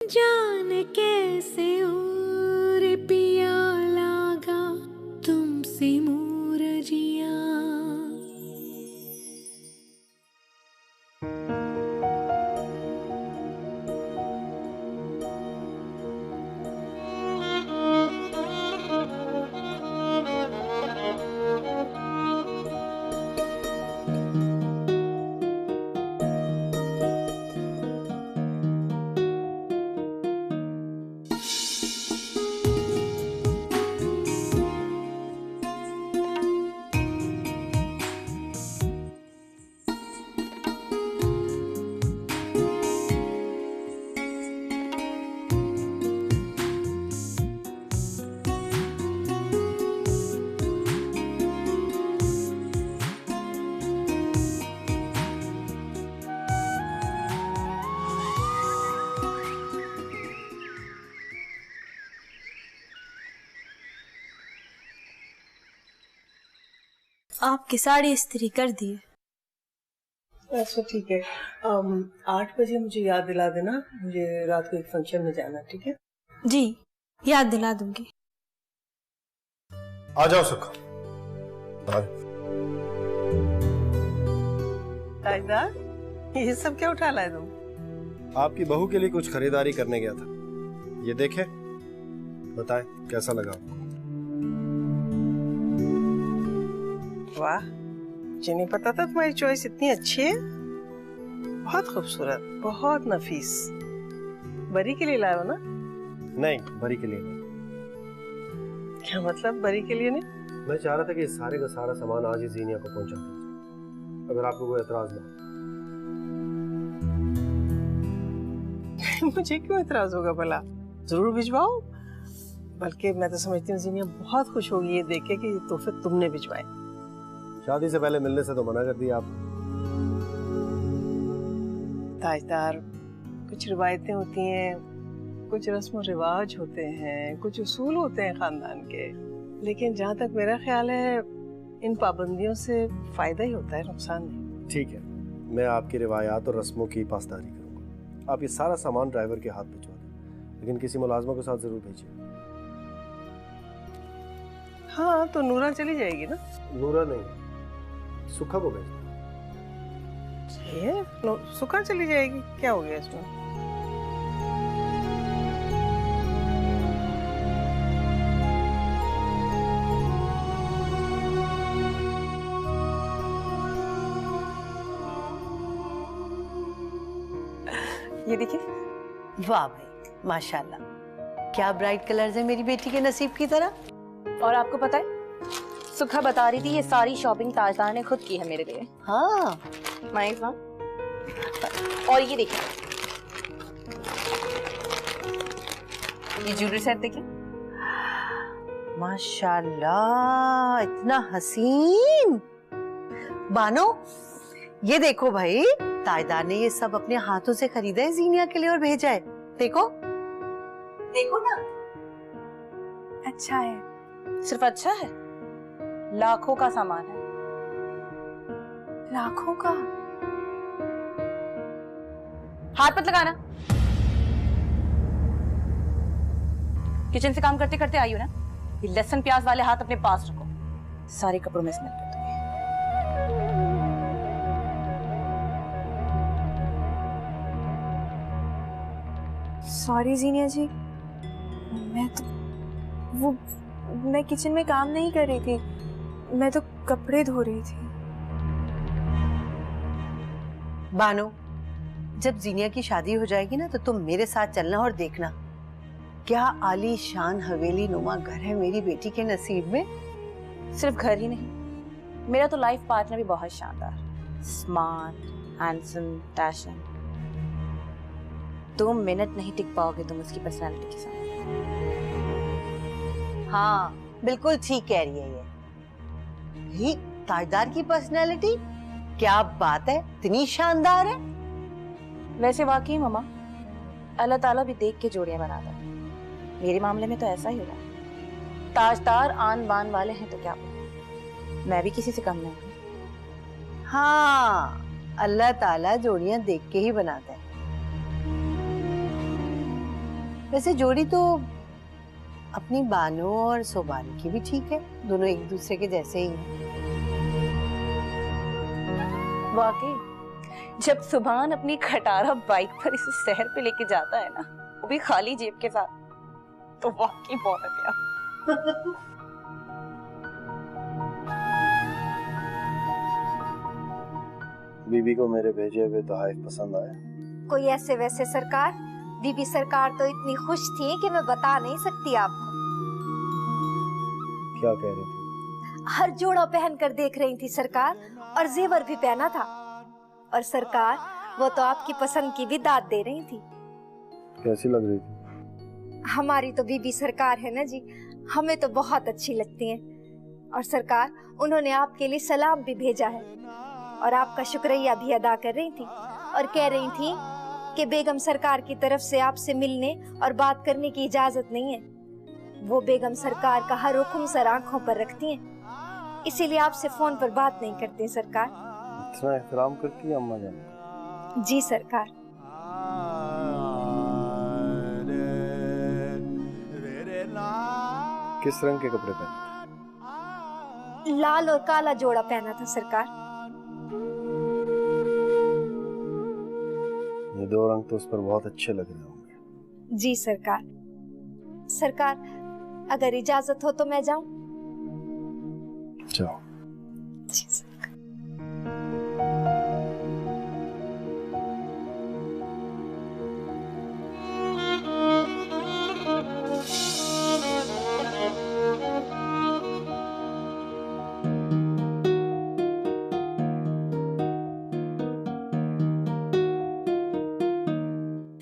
जान कैसे और पिया लागा तुमसे मोर जिया। आपकी साड़ी इस्त्री कर दी है। अच्छा ठीक है। 8 बजे मुझे याद दिला देना, मुझे रात को एक फंक्शन में जाना। ठीक है जी, याद दिला दूंगी। आ जाओ सुखा। ताजदार, ये सब क्या उठा लाए तुम? आपकी बहू के लिए कुछ खरीदारी करने गया था। ये देखे, बताएं कैसा लगा आपको? वाह, मुझे नहीं पता था तुम्हारी चॉइस इतनी अच्छी है। बहुत खूबसूरत, बहुत नफीस। बरी के लिए लाए हो ना? नहीं, बरी के लिए नहीं। क्या मतलब बरी के लिए नहीं? मैं चाह रहा था कि सारे का सारा सामान आज ही जीनिया को पहुंचा दीजिए, अगर आपको कोई एतराज ना हो। मुझे क्यों एतराज होगा भला? जरूर भिजवाओ। बल्कि मैं तो समझती हूँ जीनिया बहुत खुश होगी ये देख के कि ये तोहफे तुमने भिजवाए। शादी से पहले मिलने से तो मना कर दिया आप। ताजदार, कुछ रिवायतें होती हैं, कुछ रस्म रिवाज होते हैं, कुछ उसूल होते हैं खानदान के, लेकिन जहाँ तक मेरा ख्याल है इन पाबंदियों से फायदा ही होता है, नुकसान नहीं। ठीक है, मैं आपकी रिवायात और रस्मों की पासदारी करूंगा। आप ये सारा सामान ड्राइवर के हाथ भिजवा दें, लेकिन किसी मुलाजमा के साथ जरूर भेजिए। हाँ, तो नूरा चली जाएगी ना? नूरा नहीं, सुखा को भेजना। सुखा चली जाएगी, क्या हो गया इसमें? ये देखिए। वाह भाई, माशाल्लाह, क्या ब्राइट कलर्स है मेरी बेटी के नसीब की तरह। और आपको पता है, सुखा बता रही थी ये सारी शॉपिंग ताजदार ने खुद की है मेरे लिए। हाँ, नाइस ना? और ये देखिए, ये ज्वेलरी सेट देखिए। माशाल्लाह, इतना हसीन। बानो, ये देखो भाई, ताजदार ने ये सब अपने हाथों से खरीदा है जीनिया के लिए और भेजा है। देखो देखो ना। अच्छा है। सिर्फ अच्छा है? लाखों का सामान है। लाखों का? हाथ मत लगाना। किचन से काम करते करते आई हो ना? ये लहसुन प्याज वाले हाथ अपने पास रखो, सारे कपड़ों में स्मेल करते। सॉरी जीनिया जी, मैं किचन में काम नहीं कर रही थी, मैं तो कपड़े धो रही थी। बानो, जब जीनिया की शादी हो जाएगी ना तो तुम मेरे साथ चलना और देखना क्या आलीशान हवेली नुमा घर है मेरी बेटी के नसीब में। सिर्फ घर ही नहीं, मेरा तो लाइफ पार्टनर भी बहुत शानदार, स्मार्ट, हैंडसम, डैशिंग। 2 मिनट नहीं टिक पाओगे तुम उसकी पर्सनालिटी के साथ। हाँ, बिल्कुल ठीक कह रही है ये ताजदार की पर्सनालिटी। क्या बात है, इतनी शानदार है। वैसे वाकई मम्मा, अल्लाह ताला भी देख के जोड़ियां बनाता है। मेरे मामले में तो ऐसा ही हुआ। ताजदार आन बान वाले हैं तो क्या, मैं भी किसी से कम नहीं हूँ। हाँ, अल्लाह ताला जोड़ियां देख के ही बनाता है। वैसे जोड़ी तो अपनी बानो और सोबान की भी ठीक है, दोनों एक दूसरे के जैसे ही हैं। वाकई जब सुभान अपनी खटारा बाइक पर इसे शहर पे लेके जाता है ना, वो भी खाली जेब के साथ, तो वाकई बहुत है प्यार। बीबी को मेरे भेजे हुए तोहफे पसंद आए? कोई ऐसे वैसे सरकार, बीबी सरकार तो इतनी खुश थी कि मैं बता नहीं सकती आपको। क्या कह रही थी? हर जोड़ा पहन कर देख रही थी सरकार, और जेवर भी पहना था। और सरकार वो तो आपकी पसंद की भी दाद दे रही थी। कैसी लग रही थी? हमारी तो बीबी सरकार है ना जी, हमें तो बहुत अच्छी लगती हैं। और सरकार उन्होंने आपके लिए सलाम भी भेजा है और आपका शुक्रिया भी अदा कर रही थी, और कह रही थी कि बेगम सरकार की तरफ से आपसे मिलने और बात करने की इजाजत नहीं है। वो बेगम सरकार का हर हुक्म सर आंखों पर रखती हैं, इसीलिए आपसे फोन पर बात नहीं करती सरकार। इतना एहतराम करती है अम्मा जान? जी सरकार। किस रंग के कपड़े पहने थे? लाल और काला जोड़ा पहना था सरकार। ये दो रंग तो उस पर बहुत अच्छे लग रहे होंगे। जी सरकार। सरकार अगर इजाजत हो तो मैं जाऊं? जाओ। जी सरकार।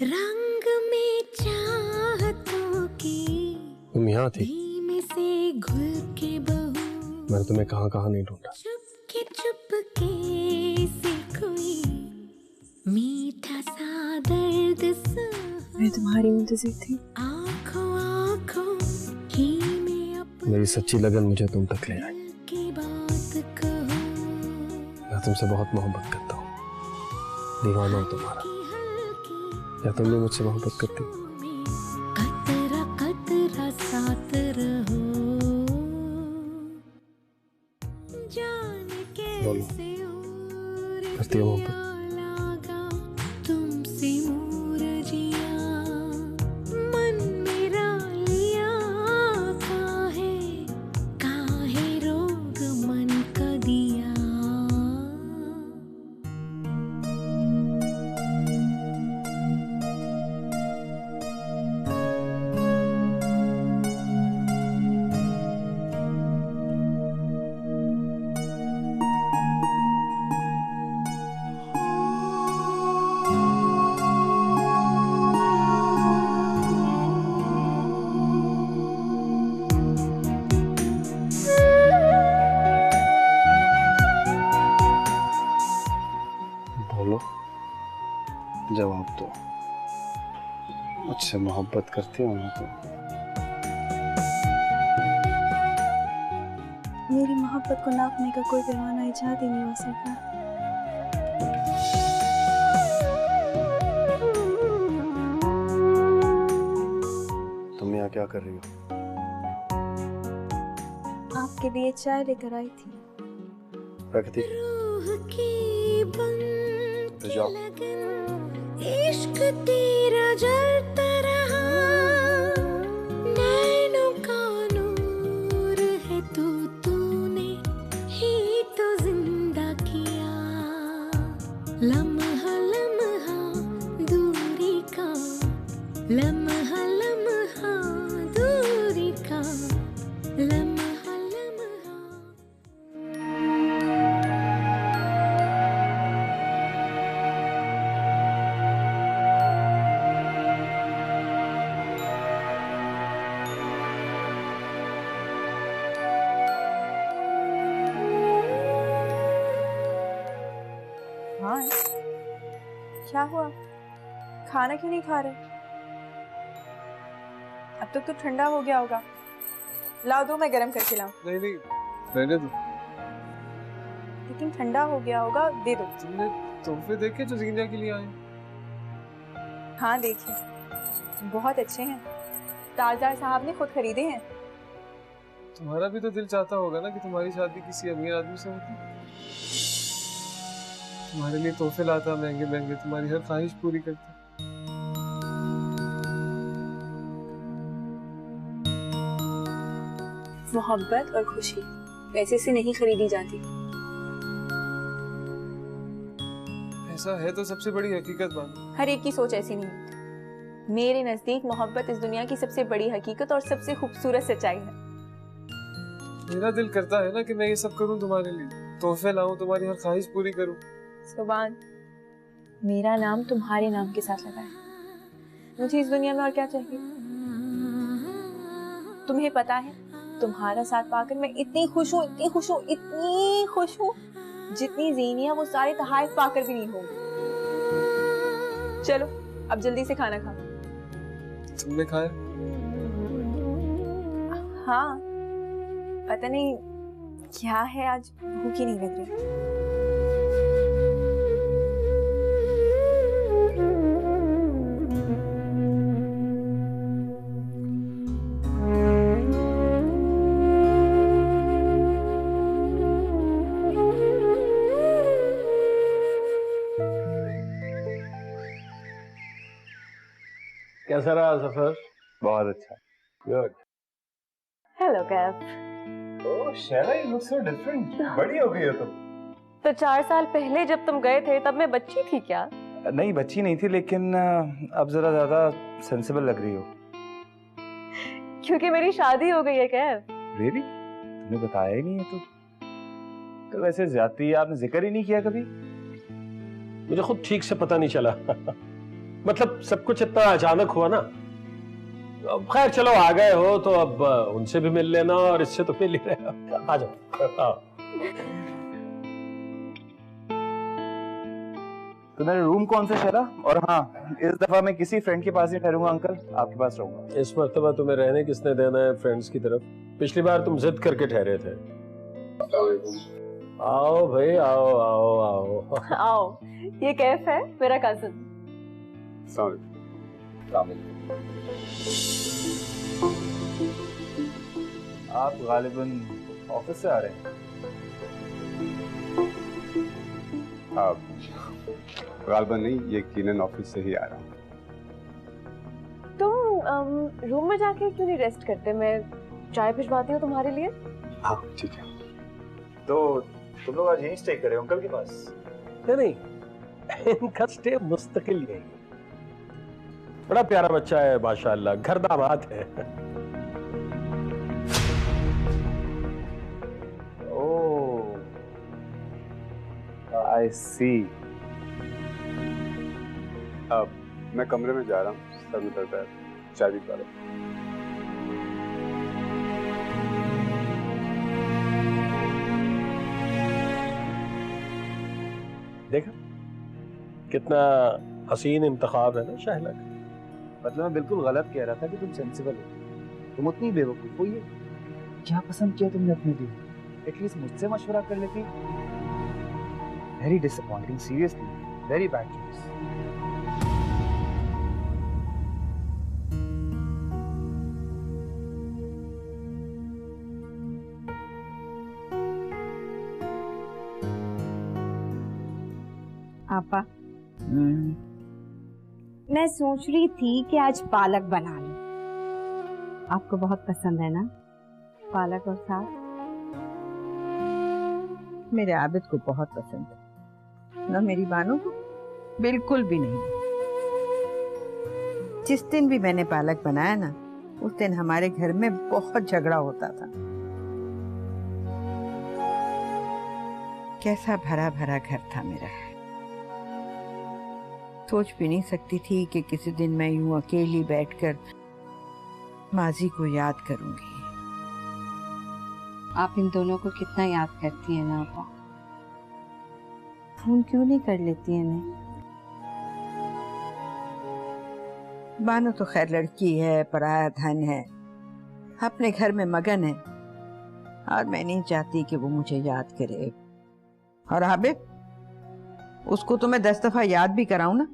रंग में चाहतों की तुम यहाँ थी? धीमे से घुल के बहू, मैंने तुम्हें कहाँ कहाँ नहीं ढूंढा। चुपके से कोई मीठा सा दर्द सा मैं तुम्हारी मुंतजिर थी। आँखों आँखों ही में अपनी मेरी सच्ची लगन मुझे तुम तक ले आई। की बात कहो, मैं तुमसे बहुत मोहब्बत करता हूँ, दीवाना हूँ तुम्हारा। क्या तुम भी मुझसे मोहब्बत करती? कतरा कतरा साथ रहो, जाने कैसे और करती हो मोहब्बत? लगा तुमसे मूरजिया, मन मेरा लिया काहे रोग मन का दिया। बोलो, जवाब दो। मुझसे मोहब्बत करती हो ना तुम? मेरी मोहब्बत को नापने का कोई पैमाना इजाद ही नहीं हो सकता। तुम यहाँ क्या कर रही हो? आपके लिए चाय लेकर आई थी। रखती? रूह की बन तो जाओ। लगन इश्क तेरा जलता रहा, नैनों का नूर है तूने ही तो जिंदा किया। लम्हा लम्हा दूरी का, लम्हा लम्हा दूरी का, लम्हा लम्हा। हाँ क्या हुआ, खाना क्यों नहीं खा रहे? अब तक तो ठंडा हो गया होगा। लाओ दो, मैं गरम करके लाऊं। नहीं नहीं, रहने दो। लेकिन ठंडा हो गया होगा, दे दो। तुमने तोहफे देखे जो जीनिया के लिए आए? हाँ देखिए। बहुत अच्छे हैं, ताजदार साहब ने खुद खरीदे हैं। तुम्हारा भी तो दिल चाहता होगा ना कि तुम्हारी शादी किसी अमीर आदमी से होती। तुम्हारे लिए तोहफे लाता महंगे महंगे, तुम्हारी हर ख्वाहिश पूरी करता। मोहब्बत और खुशी पैसे से नहीं खरीदी जाती। ऐसा है तो सबसे बड़ी हकीकत बानो। हर एक की सोच ऐसी नहीं होती। मेरे नजदीक मोहब्बत इस दुनिया की सबसे बड़ी हकीकत और सबसे खूबसूरत सच्चाई है। मेरा दिल करता है ना कि मैं ये सब करूं तुम्हारे लिए, तोहफे लाऊं, तुम्हारी हर ख्वाहिश पूरी करूं। सुभान, मेरा नाम तुम्हारे नाम के साथ लगा है। मुझे इस दुनिया में और क्या चाहिए? तुम्हें पता है, तुम्हारा साथ पाकर मैं इतनी खुश हूँ, इतनी खुश हूँ, इतनी खुश हूँ जितनी ज़ीनिया वो सारे तहाइफ पाकर भी नहीं होंगी। चलो अब जल्दी से खाना खाओ। तुमने खाया? हाँ, पता नहीं क्या है, आज भूख ही नहीं लग रही। कैसा रहा सफर? बहुत अच्छा। Good. Hello Kaif. Oh Shaila, you look so different. बड़ी हो गई हो तुम। तो 4 साल पहले जब तुम गए थे तब मैं बच्ची थी क्या? नहीं बच्ची नहीं थी, लेकिन अब जरा ज्यादा सेंसिबल लग रही हो। क्योंकि मेरी शादी हो गई है कैफ। रियली? तुमने बताया ही नहीं है तो। कल वैसे ज्यादती आपने जिक्र ही नहीं किया कभी। मुझे खुद ठीक से पता नहीं चला। मतलब सब कुछ इतना अचानक हुआ ना। अब खैर चलो, आ गए हो तो अब उनसे भी मिल लेना और इससे तो मिल ही रहे हो। आ जाओ। तो मेरा रूम कौन सा शैला? और हाँ, इस दफा मैं किसी फ्रेंड के पास नहीं ठहरूंगा अंकल, आपके पास रहूंगा। इस मर्तबा तुम्हें रहने किसने देना है फ्रेंड्स की तरफ? पिछली बार तुम जिद करके ठहरे थे। आओ भाई, आओ आओ आओ। आओ, ये कैफ है, मेरा कजिन। आप गालिबन ऑफिस से आ रहे हैं? आप गालिबन नहीं, यकीनन ऑफिस से ही आ रहा हूँ। तुम रूम में जाके क्यों नहीं रेस्ट करते? मैं चाय भिजवाती हूँ तुम्हारे लिए। हाँ ठीक है। तो तुम लोग आज यहीं स्टे कर रहे हो अंकल के पास? नहीं, इनका स्टे मुस्तकिल यही है। बड़ा प्यारा बच्चा है माशाल्लाह, घर दामाद है। ओह, आई सी। अब मैं कमरे में जा रहा हूँ, सर में दर्द है, चाय भी पा रहा। देखा कितना हसीन इंतखाब है ना शहला का। मतलब मैं बिल्कुल गलत कह रहा था कि तुम सेंसिबल हो। तुम उतनी बेवकूफ हो। ये क्या पसंद किया तुमने अपने लिए? एटलीस्ट मुझसे मशवरा कर लेती। Very disappointing, seriously very bad choice. आपा, मैं सोच रही थी कि आज पालक बना लूं। आपको बहुत पसंद है ना पालक और साग? मेरे आबिद को बहुत पसंद है ना, मेरी बानू को बिल्कुल भी नहीं। जिस दिन भी मैंने पालक बनाया ना, उस दिन हमारे घर में बहुत झगड़ा होता था। कैसा भरा भरा घर था मेरा। सोच भी नहीं सकती थी कि किसी दिन मैं यूं अकेली बैठकर माजी को याद करूंगी। आप इन दोनों को कितना याद करती हैं ना आपा? फोन क्यों नहीं कर लेती हैं इन्हें? बानो तो खैर लड़की है, पराया धन है, अपने घर में मगन है, और मैं नहीं चाहती कि वो मुझे याद करे। और आबिद, उसको तो मैं 10 दफा याद भी कराऊं ना,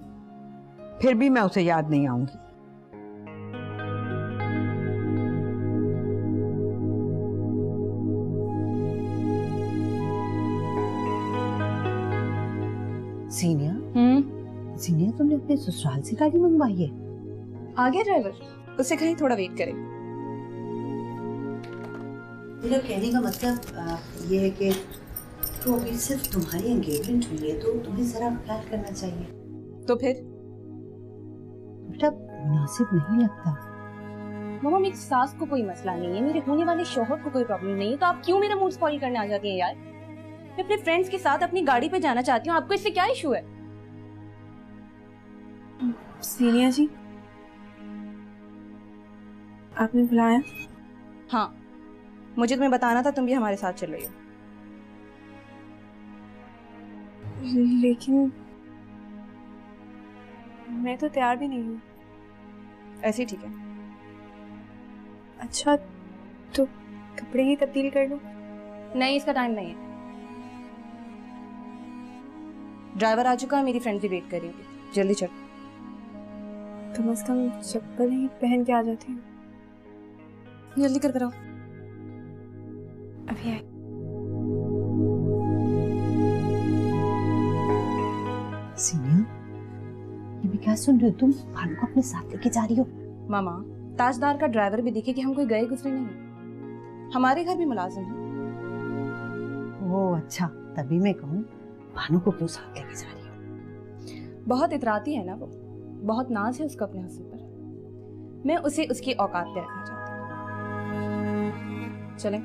फिर भी मैं उसे याद नहीं आऊंगी। सीनिया सीनिया, तुमने अपने ससुराल से गाड़ी मंगवाई है? आ गया ड्राइवर, उसे कहीं थोड़ा वेट करें। मेरा कहने का मतलब ये है कि तो अभी सिर्फ तुम्हारी एंगेजमेंट हुई है तो तुम्हें जरा ख्याल करना चाहिए। तो फिर बेटा मुनासिब नहीं लगता। मामा मेरी सास को कोई मसला नहीं है, मेरे होने वाले शौहर को कोई प्रॉब्लम नहीं है, तो आप क्यों मेरा मूड स्पॉइल करने आ जाती हैं यार? मैं अपने फ्रेंड्स के साथ अपनी गाड़ी पे जाना चाहती हूँ, आपको इससे क्या इशू है? सीनिया जी, आपने बुलाया? हाँ, मुझे तुम्हें बताना था, तुम भी हमारे साथ चल रही हो। लेकिन मैं तो तैयार भी नहीं हूँ। ऐसे ही ठीक है। अच्छा, तो कपड़े ही तब्दील कर लूं? नहीं, इसका टाइम नहीं है। ड्राइवर आ चुका है, मेरी फ्रेंड भी वेट कर रही होगी, जल्दी चल। कम से कम चप्पल ही पहन के आ जाती हूँ। जल्दी कर कराओ। अभी आई। सीनिया, ये भी क्या सुन रही हो तुम? भानु को अपने साथ लेके जा रही हो? मामा, ताजदार का ड्राइवर भी दिखे कि हम कोई गए गुजरे नहीं, हमारे घर भी मुलाजिम है। ओह अच्छा, तभी मैं कहूँ भानु को क्यों साथ लेके जा रही हो? बहुत इतराती है ना वो, बहुत नाज है उसका अपने हस्बैंड पर। मैं उसे उसकी औकात पे रखना चाहती हूँ। चलें,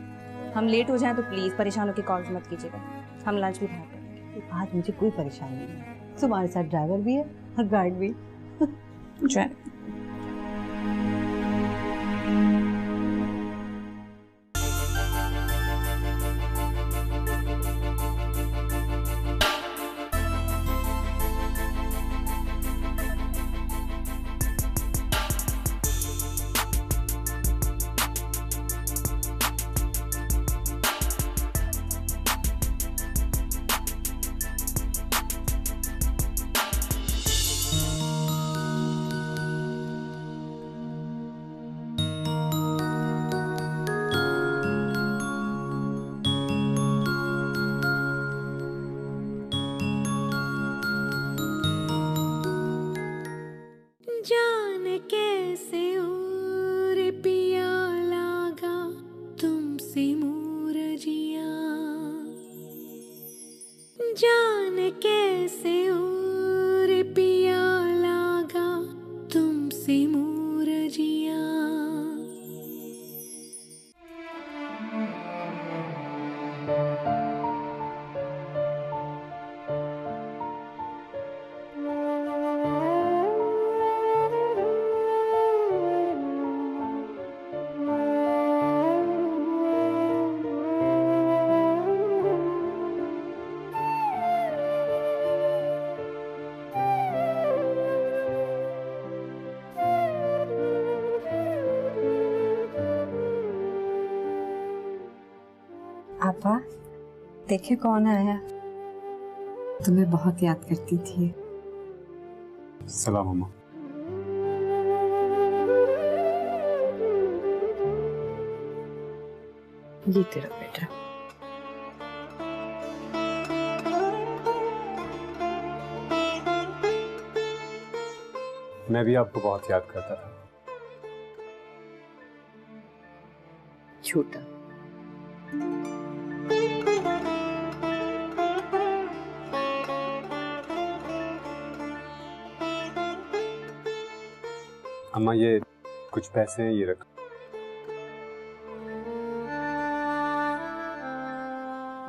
हम लेट हो जाएं तो प्लीज परेशान होकर कॉल मत कीजिएगा, हम लंच भी बाहर करेंगे। आज मुझे कोई परेशानी नहीं है, तुम्हारे साथ ड्राइवर भी है और गार्ड भी। जान कैसे और पिया लागा तुमसे मूरजिया, जान कैसे और पिया लागा तुमसे मूरजिया। आपा, देखे कौन आया? तुम्हें बहुत याद करती थी। सलाम अम्मा। ये तेरा बेटा। मैं भी आपको बहुत याद करता था। छोटा अम्मा, ये कुछ पैसे हैं, ये रख।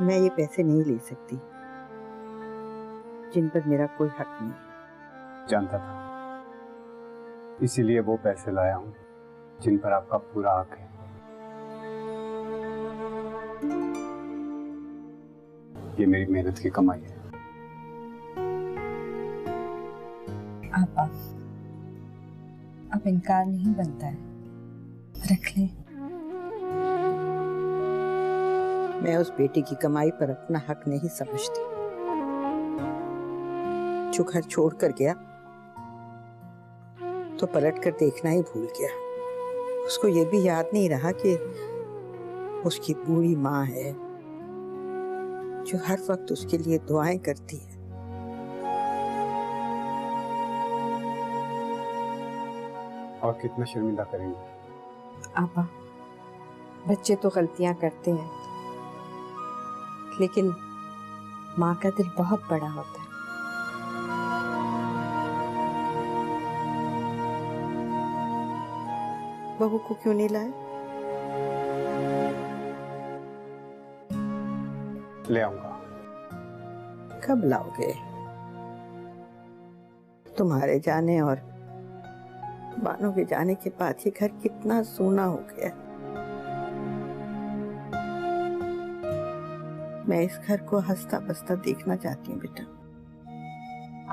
मैं ये पैसे नहीं ले सकती जिन पर मेरा कोई हक नहीं। जानता था, इसीलिए वो पैसे लाया हूँ जिन पर आपका पूरा हक है। ये मेरी मेहनत की कमाई है। आपा, अब इनकार नहीं बनता है, रख ले। मैं उस बेटे की कमाई पर अपना हक नहीं समझती। जो घर छोड़ कर गया तो पलट कर देखना ही भूल गया। उसको ये भी याद नहीं रहा कि उसकी बूढ़ी माँ है जो हर वक्त उसके लिए दुआएं करती है। और कितना शर्मिंदा करेंगे। आपा, बच्चे तो गलतियां करते हैं, लेकिन माँ का दिल बहुत बड़ा होता है। बहू को क्यों नहीं लाए? ले आऊंगा। कब लाओगे? तुम्हारे जाने और बानो के जाने के बाद ये घर कितना सूना हो गया। मैं इस घर को हंसता बसता देखना चाहती हूँ बेटा।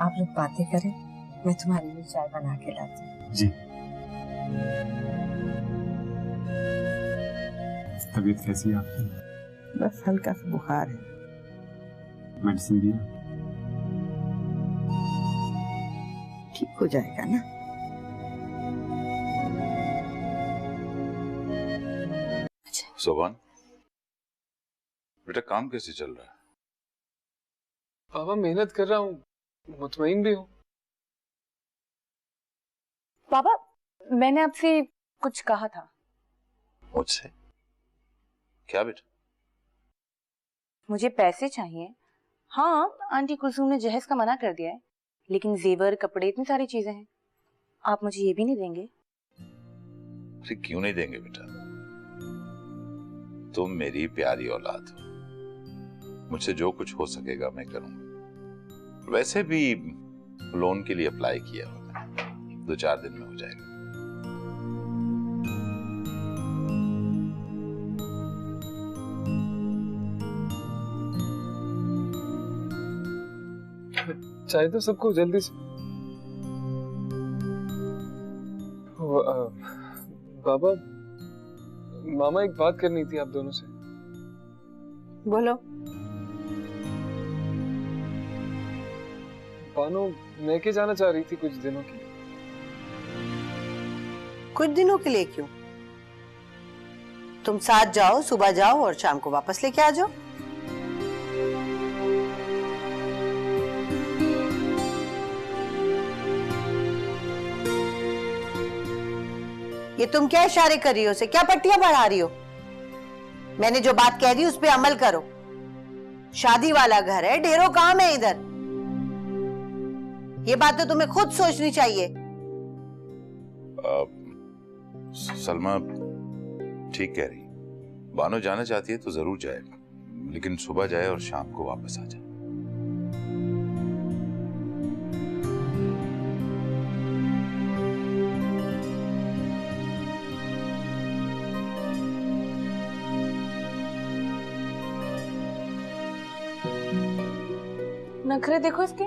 आप लोग बातें करें, मैं तुम्हारे लिए चाय बना के लाती हूँ। जी। तबीयत कैसी है आपकी? बस हल्का सा बुखार है। मेडिसिन दी? ठीक हो जाएगा ना? सोबान, बेटा काम कैसे चल रहा है? पापा मेहनत कर रहा हूँ, मुतमईन भी हूँ। पापा, मैंने आपसे कुछ कहा था। मुझसे? क्या बेटा? मुझे पैसे चाहिए। हाँ, आंटी कुलसूम ने जहेज का मना कर दिया है, लेकिन जेवर, कपड़े, इतनी सारी चीजें हैं। आप मुझे ये भी नहीं देंगे? अरे क्यों नहीं देंगे बेटा? तुम मेरी प्यारी औलाद हो, मुझसे जो कुछ हो सकेगा मैं करूंगा। वैसे भी लोन के लिए अप्लाई किया हुआ है, 2-4 दिन में हो जाएगा। चाहे तो सबको जल्दी से। बाबा, मामा एक बात करनी थी आप दोनों से। बोलो। बानो मैके जाना चाह रही थी कुछ दिनों के लिए। कुछ दिनों के लिए क्यों? तुम साथ जाओ, सुबह जाओ और शाम को वापस लेके आ जाओ। ये तुम क्या इशारे कर रही हो? से क्या पट्टियां बढ़ा रही हो? मैंने जो बात कह दी उस पे अमल करो। शादी वाला घर है, ढेरों काम है इधर। ये बात तो तुम्हें खुद सोचनी चाहिए। सलमा ठीक कह रही। बानो जाना चाहती है तो जरूर जाए, लेकिन सुबह जाए और शाम को वापस आ जाए। नखरे देखो इसके।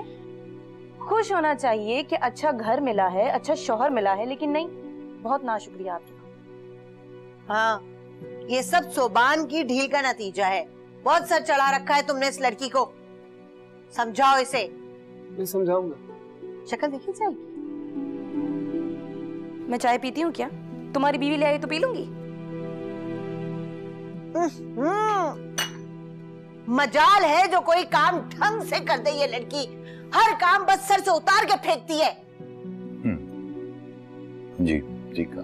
खुश होना चाहिए कि अच्छा घर मिला है, अच्छा शौहर मिला है, लेकिन नहीं, बहुत नाशुक्रिया आपका। हाँ, ये सब सोबान की ढील का नतीजा है। बहुत सर चढ़ा रखा है तुमने इस लड़की को। समझाओ इसे। मैं समझाऊंगा। शक्ल देखी जाएगी। मैं चाय पीती हूँ क्या? तुम्हारी बीवी ले आई तो पी लूंगी। मजाल है जो कोई काम ढंग से कर दे ये लड़की। हर काम बस सर से उतार के फेंकती है। जी ठीक है।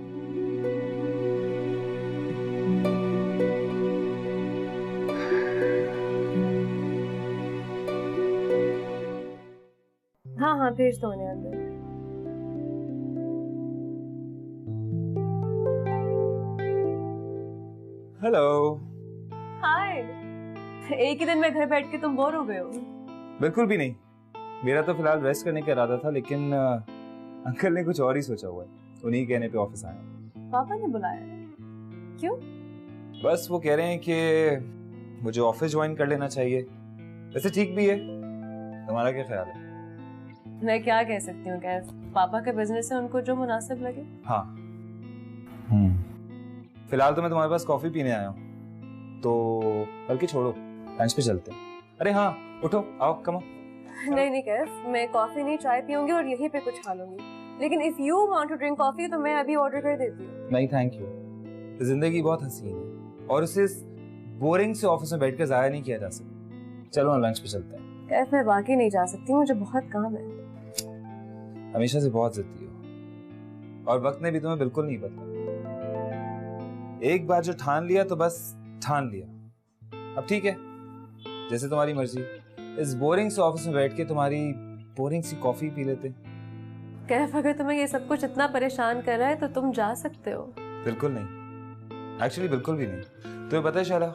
हाँ हाँ, भेज दो उन्हें अंदर। हेलो। हाय। एक ही दिन में घर बैठ के तुम बोर हो गए हो? बिल्कुल भी नहीं। मेरा तो फिलहाल रेस्ट करने का इरादा था, लेकिन अंकल ने कुछ और ही सोचा हुआ है। उन्हीं कहने पे ऑफिस आया। पापा ने बुलाया है? क्यों? बस वो कह रहे हैं कि मुझे ऑफिस ज्वाइन कर लेना चाहिए। वैसे ठीक भी है। तुम्हारा क्या ख्याल है? मैं क्या कह सकती हूँ, क्या पापा का बिजनेस है, उनको जो मुनासिब लगे। हाँ। फिलहाल तो मैं तुम्हारे पास कॉफी पीने आया हूँ, तो बल्कि छोड़ो, लंच पे चलते हैं। अरे हाँ, उठो, आओ, कम। नहीं नहीं कैफ, मैं कॉफी नहीं चाय पीऊंगी और यहीं पे कुछ खा लूंगी। लेकिन if you want to drink coffee तो मैं अभी ऑर्डर कर देती हूँ। नहीं थैंक यू। जिंदगी बहुत हसीन है और उसे बोरिंग से ऑफिस में बैठकर जाया नहीं किया जा सकता। चलो ना लंच पे चलते हैं। कैफ, मैं वाकई नहीं जा सकती, मुझे बहुत काम है। हमेशा से बहुत जिद्दी हो। और वक्त ने भी तुम्हें बिल्कुल नहीं बदला। एक बार जो ठान लिया तो बस ठान लिया। अब ठीक है, जैसे तुम्हारी मर्जी। इस बोरिंग से ऑफिस में बैठ के तुम्हारी बोरिंग सी कॉफी पी लेते। कैफ, अगर तुम्हें ये सब कुछ इतना परेशान कर रहा है तो तुम जा सकते हो। बिल्कुल नहीं, एक्चुअली बिल्कुल भी नहीं। तुम्हें पता है शाला,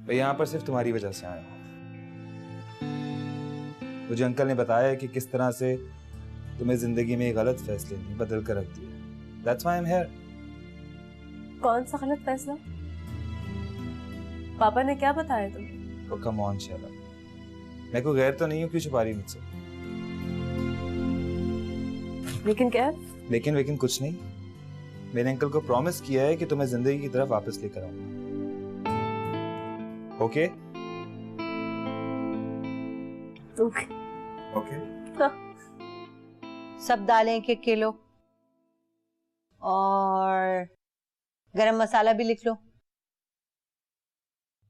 मैं यहाँ पर सिर्फ तुम्हारी वजह से आया हूँ। मुझे अंकल ने बताया कि किस तरह से तुम्हें जिंदगी में गलत फैसले ने बदल कर रख दिया। That's why I'm here. कौन सा गलत फैसला? पापा ने क्या बताया तुम्हें? Oh, come on शाला, मैं कोई गैर तो नहीं हूँ, क्यों छुपा रही मुझसे? लेकिन क्या? लेकिन कुछ नहीं। मेरे अंकल को प्रॉमिस किया है कि तुम्हें जिंदगी की तरफ वापस लेकर आऊंगा। ओके? ओके? सब दालें 1-1 किलो और गरम मसाला भी लिख लो।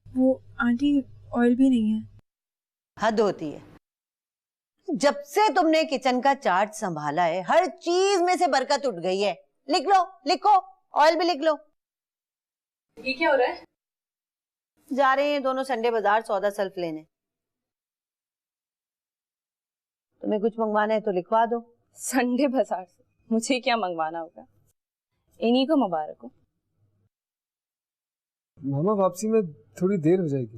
वो आंटी ऑयल भी नहीं है। हद होती है, जब से तुमने किचन का चार्ज संभाला है हर चीज में से बरकत उठ गई है। लिख लो, लिखो, ऑयल भी लिख लो। ये क्या हो रहा है? जा रहे हैं दोनों संडे बाजार सौदा सल्फ लेने। तुम्हें कुछ मंगवाना है तो लिखवा दो। संडे बाजार से मुझे क्या मंगवाना होगा? इन्हीं को मुबारक हो। मामा, वापसी में थोड़ी देर हो जाएगी।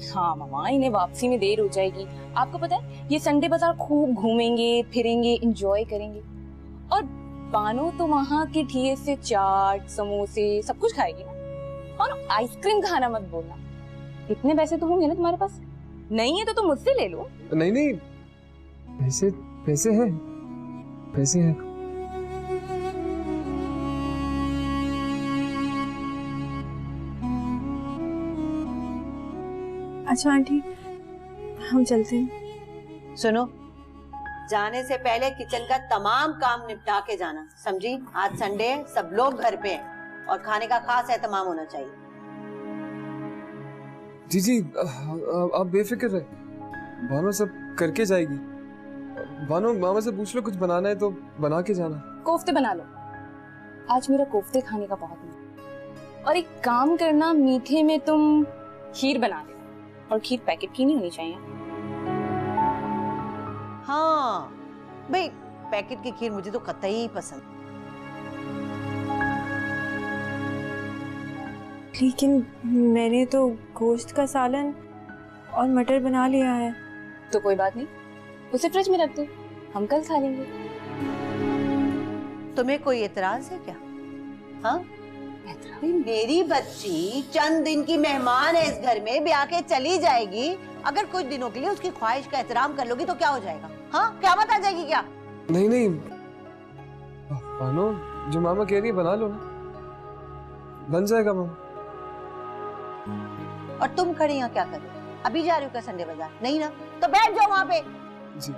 हाँ मामा, इन्हें वापसी में देर हो जाएगी। आपको पता है, ये संडे बाजार खूब घूमेंगे फिरेंगे, एंजॉय करेंगे। और बानो तो वहाँ की ठिये से चाट समोसे सब कुछ खाएगी ना। और आइसक्रीम खाना मत बोलना। इतने पैसे तो होंगे ना तुम्हारे पास? नहीं है तो तुम मुझसे ले लो। नहीं, पैसे हैं। अच्छा आंटी, हम चलते हैं। सुनो, जाने से पहले किचन का तमाम काम निपटा के जाना, समझी? आज संडे है, सब लोग घर पे हैं और खाने का खास एहतमाम होना चाहिए। जी, आप बेफिक्र रहे, बानो सब करके जाएगी। बानो, मामा से पूछ लो कुछ बनाना है तो बना के जाना। कोफ्ते बना लो, आज मेरा कोफ्ते खाने का बहुत मन। और एक काम करना, मीठे में तुम खीर बना देना, और खीर पैकेट की नहीं होनी चाहिए। हाँ भाई, पैकेट की खीर मुझे तो कतई पसंद। लेकिन मैंने तो गोश्त का सालन और मटर बना लिया है। तो कोई बात नहीं, उसे फ्रिज में रख दो, हम कल खा लेंगे। तुम्हें कोई एतराज है क्या? हाँ, मेरी बच्ची चंद दिन की मेहमान है इस घर में, ब्याह के चली जाएगी। अगर कुछ दिनों के लिए उसकी ख्वाहिश का एहतराम कर लोगी तो क्या हो जाएगा? हाँ, क्या बता जाएगी क्या? नहीं, बानो, जो मामा कह रही है बना लो ना, बन जाएगा मामा। और तुम खड़ी यहाँ क्या कर रहे हो? अभी जा रही हो क्या संडे बाजार? नहीं ना, तो बैठ जाओ वहाँ पे। जी।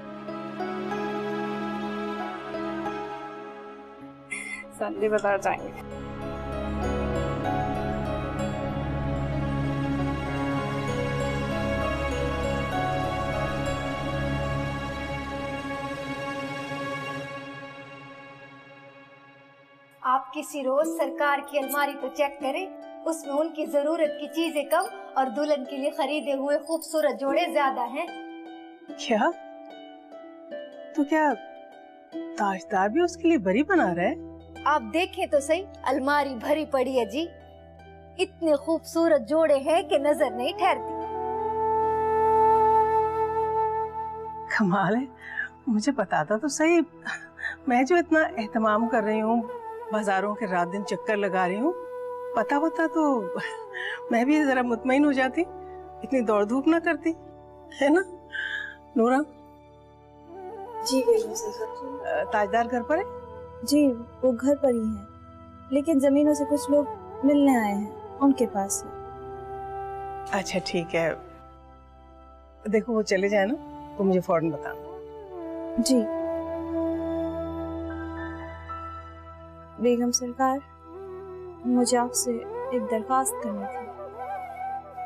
संडे बाजार जाएंगे। आप किसी रोज सरकार की अलमारी तो चेक करें, उसमें उनकी जरूरत की चीजें कम और दुल्हन के लिए खरीदे हुए खूबसूरत जोड़े ज्यादा हैं। क्या? तो क्या ताजदार भी उसके लिए बरी बना रहा है? आप देखें तो सही, अलमारी भरी पड़ी है जी। इतने खूबसूरत जोड़े हैं कि नजर नहीं ठहरती। कमाल है, मुझे बताता तो सही। मैं जो इतना एहतमाम कर रही हूँ, बाजारों के रात दिन चक्कर लगा रही हूँ, पता होता तो मैं भी जरा मुतमईन हो जाती, इतनी दौड़ धूप ना करती, है ना नूरा? जी बेगम साहब। ताजदार घर पर है? जी, वो घर पर ही है, लेकिन जमीनों से कुछ लोग मिलने आए हैं, उनके पास है। अच्छा ठीक है, देखो वो चले जाए ना तो मुझे फौरन बताना। जी बेगम सरकार, मुझे आपसे एक दरखास्त करनी थी।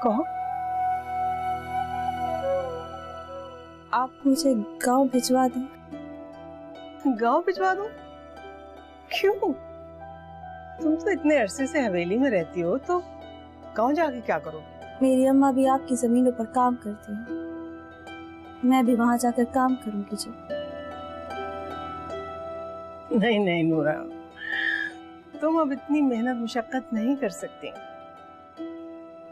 कहो। आप मुझे गांव भिजवा दें। गांव भिजवा दूं? क्यों? तुम तो इतने अरसे से हवेली में रहती हो, तो गांव जाके क्या करोगे? मेरी अम्मा भी आपकी जमीनों पर काम करती है, मैं भी वहां जाकर काम करूंगी जी। नहीं नहीं नूरा, तुम अब इतनी मेहनत मुशक्कत नहीं कर सकती।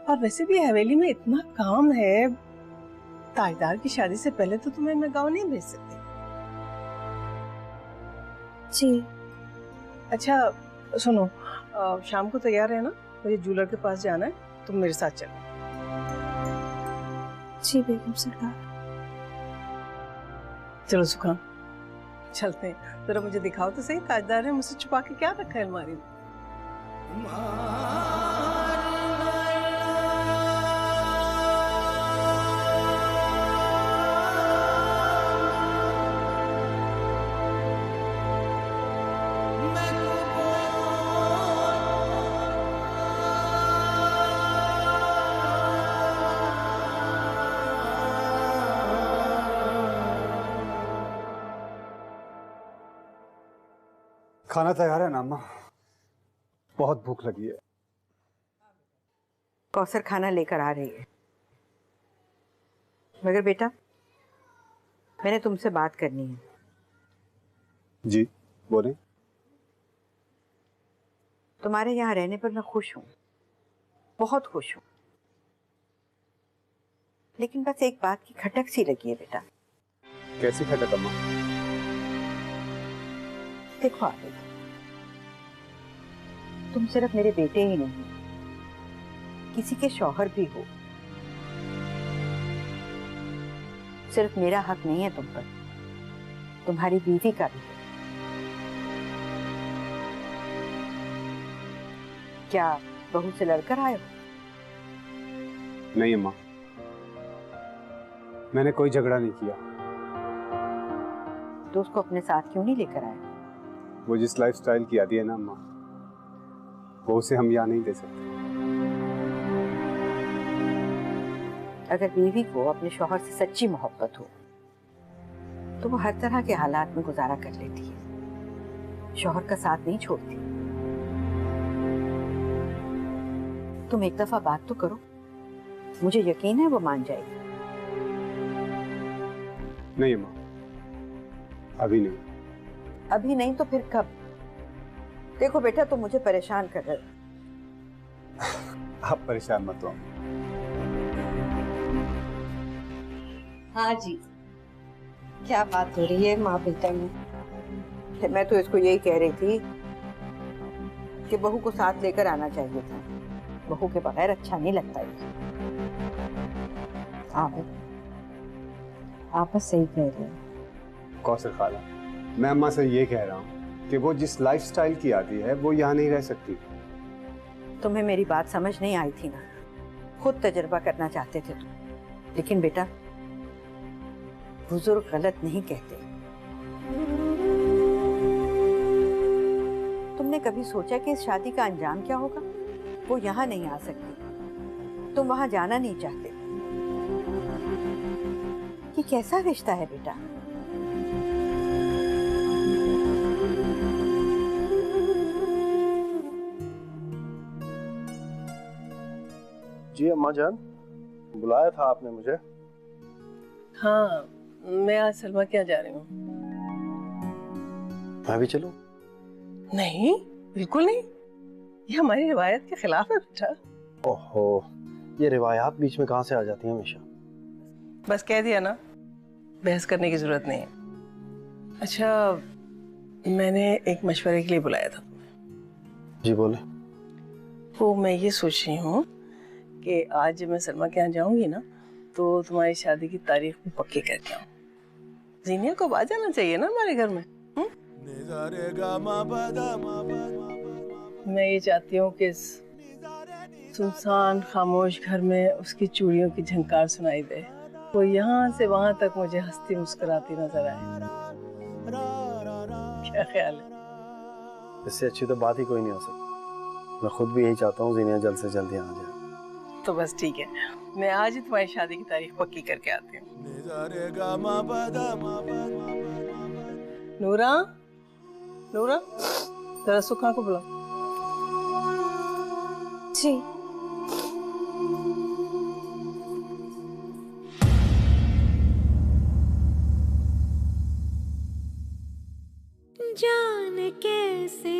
और वैसे भी हवेली में इतना काम है, ताजदार की शादी से पहले तो तुम्हें मैं गांव नहीं भेज सकती। जी। अच्छा सुनो, शाम को तैयार है ना? मुझे जूलर के पास जाना है, तुम मेरे साथ चलो। जी बेगम सरकार। चलो सुखा, चलते हैं। जरा मुझे दिखाओ तो सही, ताजदार ने मुझसे छुपा के क्या रखा है अलमारी में? खाना तैयार है ना अम्मा? बहुत भूख लगी है। कौसर खाना लेकर आ रही है। मगर बेटा, मैंने तुमसे बात करनी है। जी बोले। तुम्हारे यहाँ रहने पर मैं खुश हूँ, बहुत खुश हूँ, लेकिन बस एक बात की खटक सी लगी है बेटा। कैसी खटक अम्मा? देखो आगे, तुम सिर्फ मेरे बेटे ही नहीं, किसी के शौहर भी हो। सिर्फ मेरा हक नहीं है तुम पर, तुम्हारी बीवी का भी है। क्या बहू से लड़कर आए हो? नहीं अम्मा, मैंने कोई झगड़ा नहीं किया। तो उसको अपने साथ क्यों नहीं लेकर आए? वो जिस लाइफस्टाइल की आदी है ना अम्मा, वो उसे हम यहाँ नहीं दे सकते। अगर बीवी को अपने शौहर से सच्ची मोहब्बत हो तो वो हर तरह के हालात में गुजारा कर लेती है, शौहर का साथ नहीं छोड़ती। तुम एक दफा बात तो करो, मुझे यकीन है वो मान जाएगी। नहीं अम्मा, अभी नहीं। अभी नहीं तो फिर कब? देखो बेटा, तुम मुझे परेशान कर रहे हो। आप परेशान मत हो। हाँ जी, क्या बात हो रही है माँ बेटा में? मैं तो इसको यही कह रही थी कि बहू को साथ लेकर आना चाहिए था, बहू के बगैर अच्छा नहीं लगता है। आप बस सही कह रहे हो कौसर खाला, मैं अम्मा से ये कह रहा हूँ कि वो जिस लाइफस्टाइल की आदी है वो यहाँ नहीं रह सकती। तुम्हें मेरी बात समझ नहीं आई थी ना, खुद तजुर्बा करना चाहते थे तुम। लेकिन बेटा, बुजुर्ग गलत नहीं कहते। तुमने कभी सोचा कि इस शादी का अंजाम क्या होगा? वो यहाँ नहीं आ सकती, तुम वहां जाना नहीं चाहते। ये कैसा रिश्ता है बेटा? जी अम्मा जान, बुलाया था आपने मुझे? हाँ, मैं आज सलमा के यहाँ जा रही हूँ। मैं भी चलूं? नहीं, बिल्कुल नहीं, ये हमारी रिवायत के खिलाफ है बेटा। ओहो, ये रिवायात बीच में कहाँ से आ जाती हैं हमेशा? बस कह दिया ना, बहस करने की जरूरत नहीं है। अच्छा, मैंने एक मशवरे के लिए बुलाया था। जी बोले। वो मैं ये सोच रही हूँ कि आज जब मैं सलमा के यहाँ जाऊंगी ना, तो तुम्हारी शादी की तारीख भी पक्की करके आऊँ। जीनिया को आ जाना चाहिए ना हमारे घर में। मैं ये चाहती हूँ कि सुनसान खामोश घर में उसकी चूड़ियों की झंकार सुनाई दे, वो यहाँ से वहां तक मुझे हंसती मुस्कुराती नजर आए। क्या ख्याल है? इससे अच्छी तो बात ही कोई नहीं हो सकती। मैं खुद भी यही चाहता हूँ जीनिया जल्द से जल्द यहाँ आ जाए। तो बस ठीक है, मैं आज ही तुम्हारी शादी की तारीख पक्की करके आती हूँ। नूरा, नूरा, जरा सुखा को बुला। जी। जान कैसे